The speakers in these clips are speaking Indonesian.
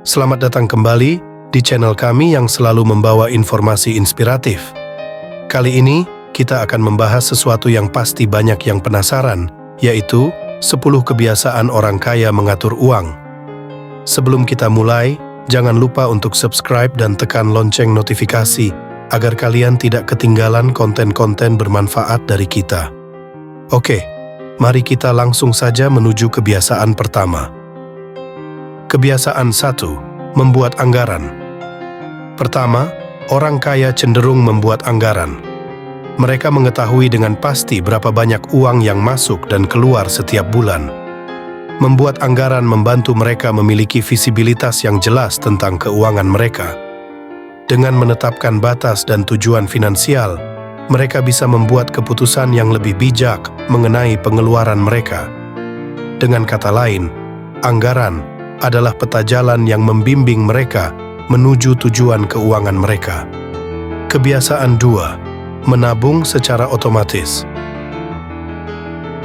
Selamat datang kembali di channel kami yang selalu membawa informasi inspiratif. Kali ini, kita akan membahas sesuatu yang pasti banyak yang penasaran, yaitu 10 kebiasaan orang kaya mengatur uang. Sebelum kita mulai, jangan lupa untuk subscribe dan tekan lonceng notifikasi agar kalian tidak ketinggalan konten-konten bermanfaat dari kita. Oke, mari kita langsung saja menuju kebiasaan pertama. Kebiasaan 1. Membuat anggaran. Pertama, orang kaya cenderung membuat anggaran. Mereka mengetahui dengan pasti berapa banyak uang yang masuk dan keluar setiap bulan. Membuat anggaran membantu mereka memiliki visibilitas yang jelas tentang keuangan mereka. Dengan menetapkan batas dan tujuan finansial, mereka bisa membuat keputusan yang lebih bijak mengenai pengeluaran mereka. Dengan kata lain, anggaran adalah peta jalan yang membimbing mereka menuju tujuan keuangan mereka. Kebiasaan 2. Menabung secara otomatis.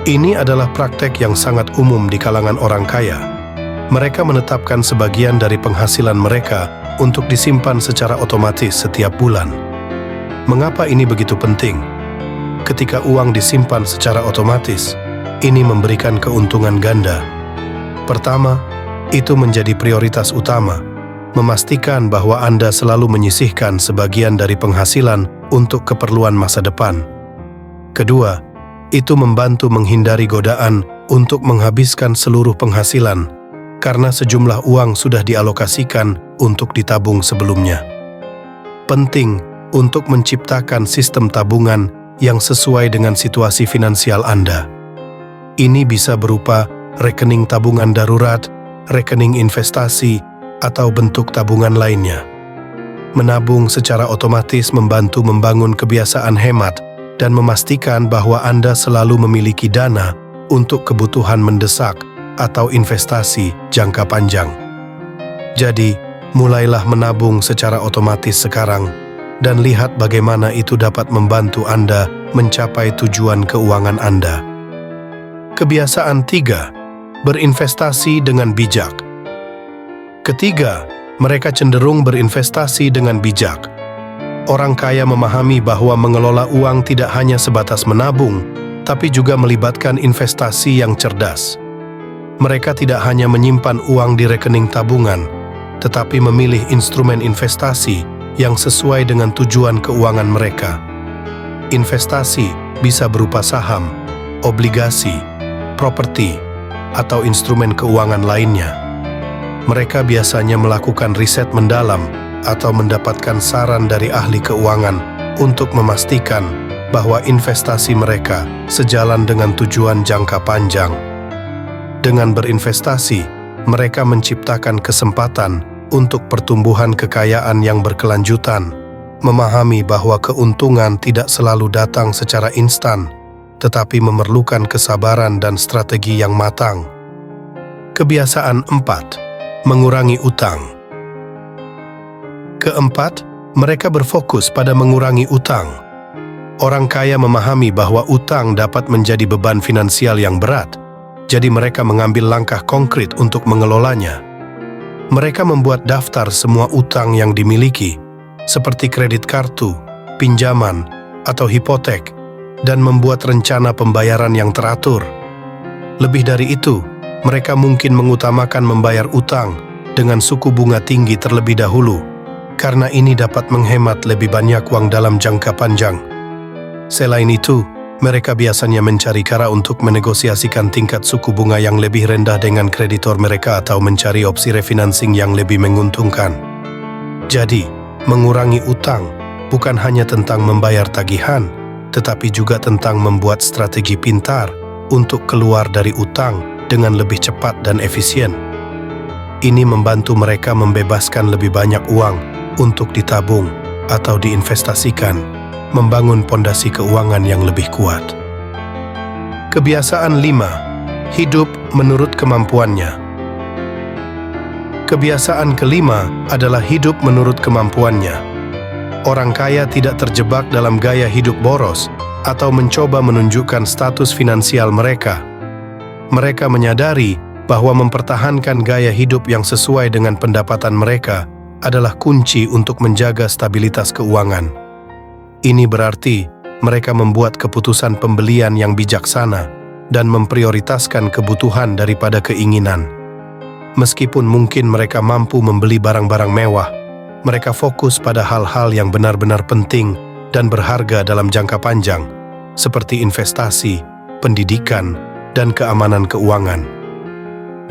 Ini adalah praktek yang sangat umum di kalangan orang kaya. Mereka menetapkan sebagian dari penghasilan mereka untuk disimpan secara otomatis setiap bulan. Mengapa ini begitu penting? Ketika uang disimpan secara otomatis, ini memberikan keuntungan ganda. Pertama, itu menjadi prioritas utama, memastikan bahwa Anda selalu menyisihkan sebagian dari penghasilan untuk keperluan masa depan. Kedua, itu membantu menghindari godaan untuk menghabiskan seluruh penghasilan, karena sejumlah uang sudah dialokasikan untuk ditabung sebelumnya. Penting untuk menciptakan sistem tabungan yang sesuai dengan situasi finansial Anda. Ini bisa berupa rekening tabungan darurat, rekening investasi, atau bentuk tabungan lainnya. Menabung secara otomatis membantu membangun kebiasaan hemat dan memastikan bahwa Anda selalu memiliki dana untuk kebutuhan mendesak atau investasi jangka panjang. Jadi, mulailah menabung secara otomatis sekarang dan lihat bagaimana itu dapat membantu Anda mencapai tujuan keuangan Anda. Kebiasaan 3. Berinvestasi dengan bijak. Ketiga, mereka cenderung berinvestasi dengan bijak. Orang kaya memahami bahwa mengelola uang tidak hanya sebatas menabung, tapi juga melibatkan investasi yang cerdas. Mereka tidak hanya menyimpan uang di rekening tabungan, tetapi memilih instrumen investasi yang sesuai dengan tujuan keuangan mereka. Investasi bisa berupa saham, obligasi, properti, atau instrumen keuangan lainnya. Mereka biasanya melakukan riset mendalam atau mendapatkan saran dari ahli keuangan untuk memastikan bahwa investasi mereka sejalan dengan tujuan jangka panjang. Dengan berinvestasi, mereka menciptakan kesempatan untuk pertumbuhan kekayaan yang berkelanjutan, memahami bahwa keuntungan tidak selalu datang secara instan, tetapi memerlukan kesabaran dan strategi yang matang. Kebiasaan 4. Mengurangi utang. Keempat, mereka berfokus pada mengurangi utang. Orang kaya memahami bahwa utang dapat menjadi beban finansial yang berat, jadi mereka mengambil langkah konkret untuk mengelolanya. Mereka membuat daftar semua utang yang dimiliki, seperti kredit kartu, pinjaman, atau hipotek, dan membuat rencana pembayaran yang teratur. Lebih dari itu, mereka mungkin mengutamakan membayar utang dengan suku bunga tinggi terlebih dahulu, karena ini dapat menghemat lebih banyak uang dalam jangka panjang. Selain itu, mereka biasanya mencari cara untuk menegosiasikan tingkat suku bunga yang lebih rendah dengan kreditor mereka atau mencari opsi refinancing yang lebih menguntungkan. Jadi, mengurangi utang bukan hanya tentang membayar tagihan, tetapi juga tentang membuat strategi pintar untuk keluar dari utang dengan lebih cepat dan efisien. Ini membantu mereka membebaskan lebih banyak uang untuk ditabung atau diinvestasikan, membangun pondasi keuangan yang lebih kuat. Kebiasaan 5. Hidup menurut kemampuannya. Kebiasaan kelima adalah hidup menurut kemampuannya. Orang kaya tidak terjebak dalam gaya hidup boros atau mencoba menunjukkan status finansial mereka. Mereka menyadari bahwa mempertahankan gaya hidup yang sesuai dengan pendapatan mereka adalah kunci untuk menjaga stabilitas keuangan. Ini berarti mereka membuat keputusan pembelian yang bijaksana dan memprioritaskan kebutuhan daripada keinginan. Meskipun mungkin mereka mampu membeli barang-barang mewah, mereka fokus pada hal-hal yang benar-benar penting dan berharga dalam jangka panjang, seperti investasi, pendidikan, dan keamanan keuangan.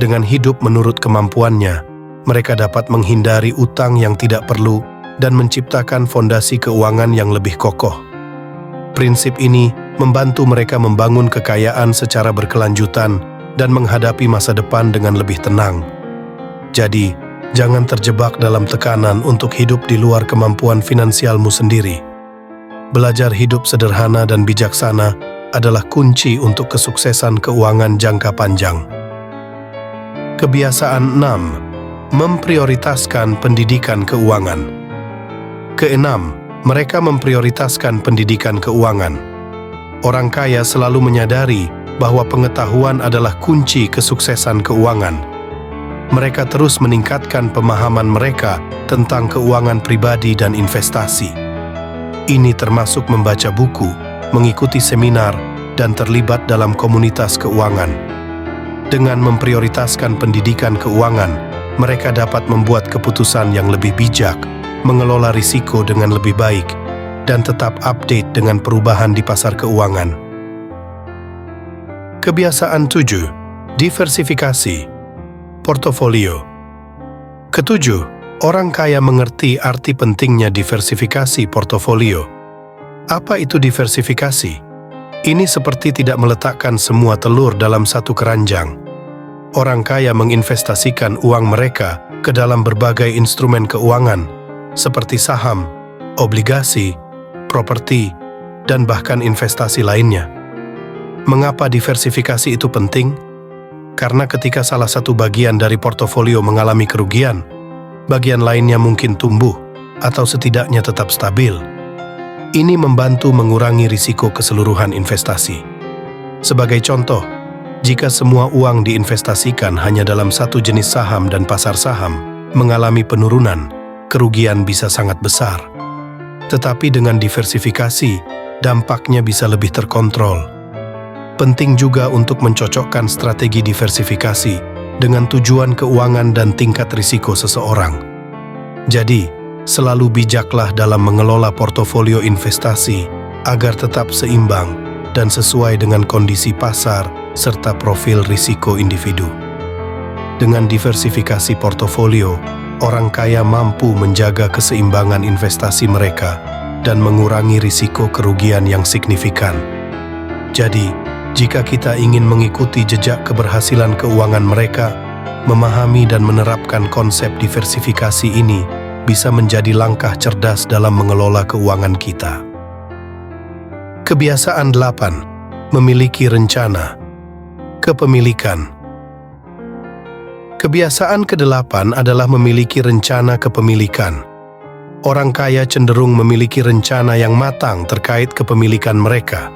Dengan hidup menurut kemampuannya, mereka dapat menghindari utang yang tidak perlu dan menciptakan fondasi keuangan yang lebih kokoh. Prinsip ini membantu mereka membangun kekayaan secara berkelanjutan dan menghadapi masa depan dengan lebih tenang. Jadi, jangan terjebak dalam tekanan untuk hidup di luar kemampuan finansialmu sendiri. Belajar hidup sederhana dan bijaksana adalah kunci untuk kesuksesan keuangan jangka panjang. Kebiasaan 6. Memprioritaskan pendidikan keuangan. Keenam, mereka memprioritaskan pendidikan keuangan. Orang kaya selalu menyadari bahwa pengetahuan adalah kunci kesuksesan keuangan. Mereka terus meningkatkan pemahaman mereka tentang keuangan pribadi dan investasi. Ini termasuk membaca buku, mengikuti seminar, dan terlibat dalam komunitas keuangan. Dengan memprioritaskan pendidikan keuangan, mereka dapat membuat keputusan yang lebih bijak, mengelola risiko dengan lebih baik, dan tetap update dengan perubahan di pasar keuangan. Kebiasaan 7. Diversifikasi portofolio. Ketujuh, orang kaya mengerti arti pentingnya diversifikasi portofolio. Apa itu diversifikasi? Ini seperti tidak meletakkan semua telur dalam satu keranjang. Orang kaya menginvestasikan uang mereka ke dalam berbagai instrumen keuangan, seperti saham, obligasi, properti, dan bahkan investasi lainnya. Mengapa diversifikasi itu penting? Karena ketika salah satu bagian dari portofolio mengalami kerugian, bagian lainnya mungkin tumbuh atau setidaknya tetap stabil. Ini membantu mengurangi risiko keseluruhan investasi. Sebagai contoh, jika semua uang diinvestasikan hanya dalam satu jenis saham dan pasar saham mengalami penurunan, kerugian bisa sangat besar. Tetapi dengan diversifikasi, dampaknya bisa lebih terkontrol. Penting juga untuk mencocokkan strategi diversifikasi dengan tujuan keuangan dan tingkat risiko seseorang. Jadi, selalu bijaklah dalam mengelola portofolio investasi agar tetap seimbang dan sesuai dengan kondisi pasar serta profil risiko individu. Dengan diversifikasi portofolio, orang kaya mampu menjaga keseimbangan investasi mereka dan mengurangi risiko kerugian yang signifikan. Jadi, jika kita ingin mengikuti jejak keberhasilan keuangan mereka, memahami dan menerapkan konsep diversifikasi ini bisa menjadi langkah cerdas dalam mengelola keuangan kita. Kebiasaan 8. Memiliki rencana. Kepemilikan. Kebiasaan ke-8 adalah memiliki rencana kepemilikan. Orang kaya cenderung memiliki rencana yang matang terkait kepemilikan mereka.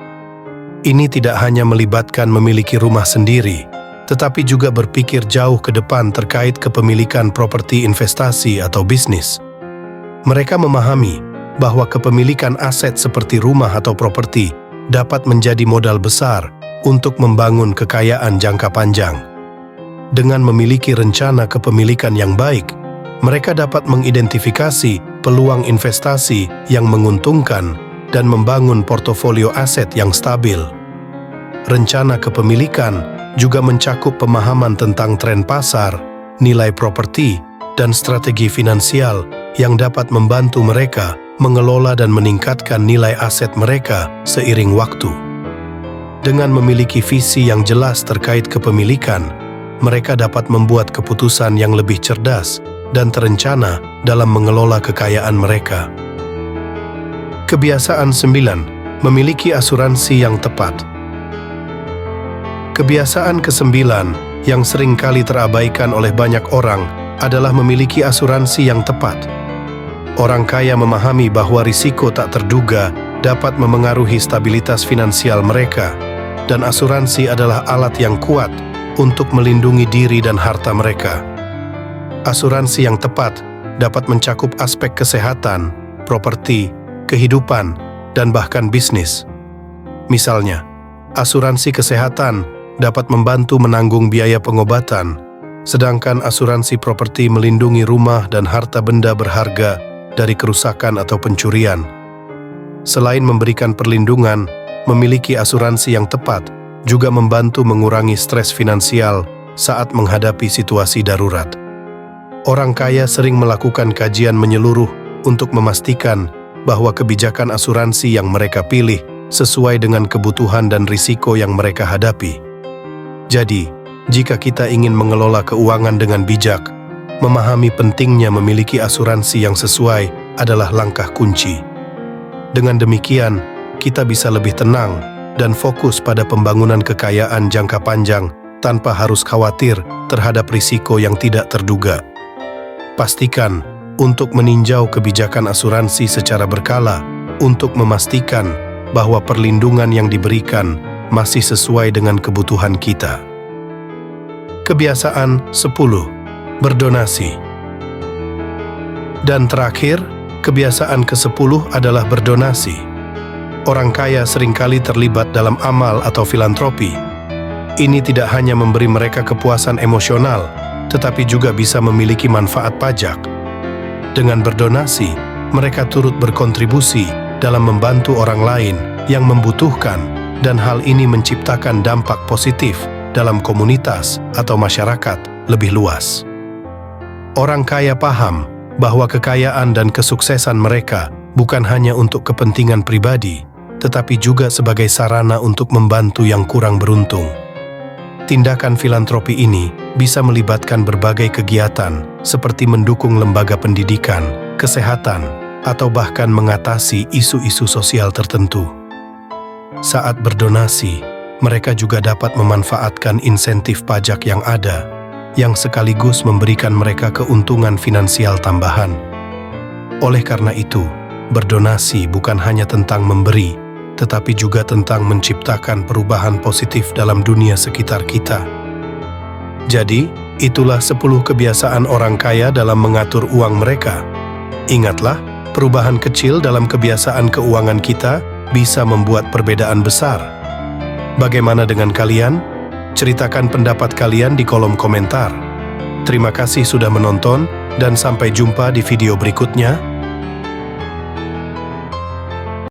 Ini tidak hanya melibatkan memiliki rumah sendiri, tetapi juga berpikir jauh ke depan terkait kepemilikan properti investasi atau bisnis. Mereka memahami bahwa kepemilikan aset seperti rumah atau properti dapat menjadi modal besar untuk membangun kekayaan jangka panjang. Dengan memiliki rencana kepemilikan yang baik, mereka dapat mengidentifikasi peluang investasi yang menguntungkan dan membangun portofolio aset yang stabil. Rencana kepemilikan juga mencakup pemahaman tentang tren pasar, nilai properti, dan strategi finansial yang dapat membantu mereka mengelola dan meningkatkan nilai aset mereka seiring waktu. Dengan memiliki visi yang jelas terkait kepemilikan, mereka dapat membuat keputusan yang lebih cerdas dan terencana dalam mengelola kekayaan mereka. Kebiasaan 9. Memiliki asuransi yang tepat. Kebiasaan ke-9 yang seringkali terabaikan oleh banyak orang adalah memiliki asuransi yang tepat. Orang kaya memahami bahwa risiko tak terduga dapat memengaruhi stabilitas finansial mereka, dan asuransi adalah alat yang kuat untuk melindungi diri dan harta mereka. Asuransi yang tepat dapat mencakup aspek kesehatan, properti, kehidupan, dan bahkan bisnis. Misalnya, asuransi kesehatan dapat membantu menanggung biaya pengobatan, sedangkan asuransi properti melindungi rumah dan harta benda berharga dari kerusakan atau pencurian. Selain memberikan perlindungan, memiliki asuransi yang tepat juga membantu mengurangi stres finansial saat menghadapi situasi darurat. Orang kaya sering melakukan kajian menyeluruh untuk memastikan bahwa kebijakan asuransi yang mereka pilih sesuai dengan kebutuhan dan risiko yang mereka hadapi. Jadi, jika kita ingin mengelola keuangan dengan bijak, memahami pentingnya memiliki asuransi yang sesuai adalah langkah kunci. Dengan demikian, kita bisa lebih tenang dan fokus pada pembangunan kekayaan jangka panjang tanpa harus khawatir terhadap risiko yang tidak terduga. Pastikan untuk meninjau kebijakan asuransi secara berkala untuk memastikan bahwa perlindungan yang diberikan masih sesuai dengan kebutuhan kita. Kebiasaan 10. Berdonasi. Dan terakhir, kebiasaan ke-10 adalah berdonasi. Orang kaya seringkali terlibat dalam amal atau filantropi. Ini tidak hanya memberi mereka kepuasan emosional, tetapi juga bisa memiliki manfaat pajak. Dengan berdonasi, mereka turut berkontribusi dalam membantu orang lain yang membutuhkan, dan hal ini menciptakan dampak positif dalam komunitas atau masyarakat lebih luas. Orang kaya paham bahwa kekayaan dan kesuksesan mereka bukan hanya untuk kepentingan pribadi, tetapi juga sebagai sarana untuk membantu yang kurang beruntung. Tindakan filantropi ini bisa melibatkan berbagai kegiatan seperti mendukung lembaga pendidikan, kesehatan, atau bahkan mengatasi isu-isu sosial tertentu. Saat berdonasi, mereka juga dapat memanfaatkan insentif pajak yang ada, yang sekaligus memberikan mereka keuntungan finansial tambahan. Oleh karena itu, berdonasi bukan hanya tentang memberi, tetapi juga tentang menciptakan perubahan positif dalam dunia sekitar kita. Jadi, itulah 10 kebiasaan orang kaya dalam mengatur uang mereka. Ingatlah, perubahan kecil dalam kebiasaan keuangan kita bisa membuat perbedaan besar. Bagaimana dengan kalian? Ceritakan pendapat kalian di kolom komentar. Terima kasih sudah menonton, dan sampai jumpa di video berikutnya.